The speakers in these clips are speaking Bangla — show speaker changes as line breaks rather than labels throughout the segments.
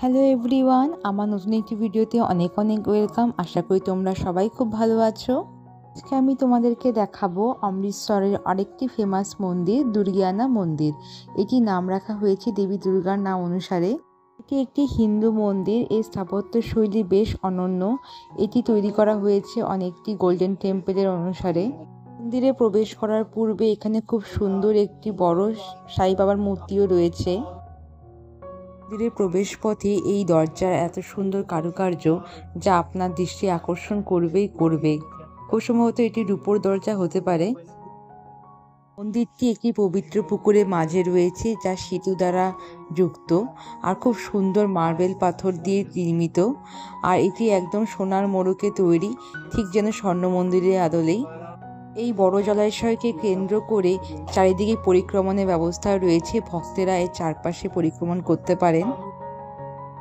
হ্যালো এভরিওয়ান, আমার নতুন একটি ভিডিওতে অনেক অনেক ওয়েলকাম। আশা করি তোমরা সবাই খুব ভালো আছো। আজকে আমি তোমাদেরকে দেখাবো অমৃতসরের আরেকটি ফেমাস মন্দির, দুর্গিয়ানা মন্দির। এটি নাম রাখা হয়েছে দেবী দুর্গার নাম অনুসারে। এটি একটি হিন্দু মন্দির। এর স্থাপত্য শৈলী বেশ অনন্য। এটি তৈরি করা হয়েছে অনেকটি গোল্ডেন টেম্পলের অনুসারে। মন্দিরে প্রবেশ করার পূর্বে এখানে খুব সুন্দর একটি বড় সাই বাবার মূর্তিও রয়েছে। মন্দিরের প্রবেশপথে এই দরজার এত সুন্দর কারুকার্য যা আপনার দৃষ্টি আকর্ষণ করবেই করবে। খুব সম্ভবত এটি রূপোর দরজা হতে পারে। মন্দিরটি একটি পবিত্র পুকুরের মাঝে রয়েছে যা সেতু দ্বারা যুক্ত আর খুব সুন্দর মার্বেল পাথর দিয়ে নির্মিত। আর এটি একদম সোনার মোড়কে তৈরি, ঠিক যেন স্বর্ণ মন্দিরের আদলেই। এই বড় জলাশয়কে কেন্দ্র করে চারিদিকে পরিক্রমণের ব্যবস্থা রয়েছে। ভক্তেরা এর চারপাশে পরিক্রমণ করতে পারেন।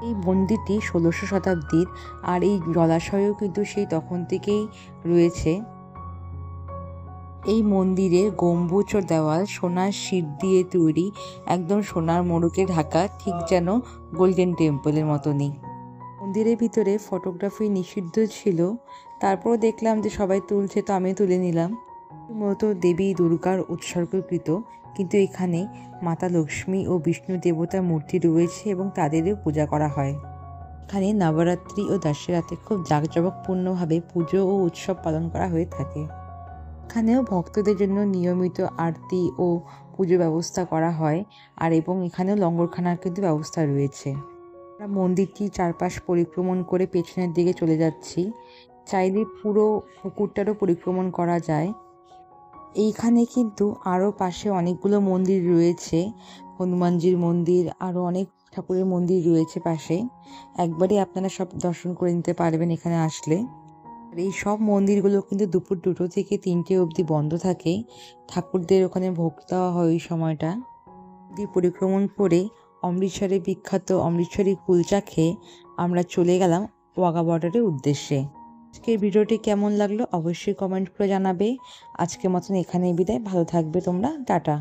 এই মন্দিরটি ১৬০০ শতাব্দীর, আর এই জলাশয়ও কিন্তু সেই তখন থেকেই রয়েছে। এই মন্দিরের গম্বুজ ও দেওয়াল সোনার শিট দিয়ে তৈরি, একদম সোনার মোড়কে ঢাকা, ঠিক যেন গোল্ডেন টেম্পলের মতনই। মন্দিরের ভিতরে ফটোগ্রাফি নিষিদ্ধ ছিল, তারপরও দেখলাম যে সবাই তুলছে, তো আমি তুলে নিলাম। মূলত দেবী দুর্গার উৎসর্গকৃত, কিন্তু এখানে মাতা লক্ষ্মী ও বিষ্ণু দেবতার মূর্তি রয়েছে এবং তাদেরও পূজা করা হয়। এখানে নবরাত্রি ও দশেরাতে খুব জাঁকজমকপূর্ণভাবে পুজো ও উৎসব পালন করা হয়ে থাকে। এখানেও ভক্তদের জন্য নিয়মিত আরতি ও পুজো ব্যবস্থা করা হয়, আর এখানেও লঙ্গরখানার কিন্তু ব্যবস্থা রয়েছে। আমরা মন্দিরটি চারপাশ পরিক্রমণ করে পেছনের দিকে চলে যাচ্ছি। চাইলে পুরো পুকুরটারও পরিক্রমণ করা যায়। এইখানে কিন্তু আরও পাশে অনেকগুলো মন্দির রয়েছে, হনুমানজির মন্দির, আরও অনেক ঠাকুরের মন্দির রয়েছে পাশে। একবারে আপনারা সব দর্শন করে নিতে পারবেন এখানে আসলে। আর এই সব মন্দিরগুলো কিন্তু দুপুর 2টো থেকে 3টে অবধি বন্ধ থাকে। ঠাকুরদের ওখানে ভোগ দেওয়া হয় ওই সময়টা। মন্দির পরিক্রমণ করে অমৃতসরের বিখ্যাত অমৃতসরি কুলচা খেয়ে আমরা চলে গেলাম ওয়াঘা বর্ডারের উদ্দেশ্যে। আজকের ভিডিওটি কেমন লাগলো অবশ্যই কমেন্ট করে জানাবে। আজকের মতন এখানেই বিদায়। ভালো থাকবে তোমরা। টাটা।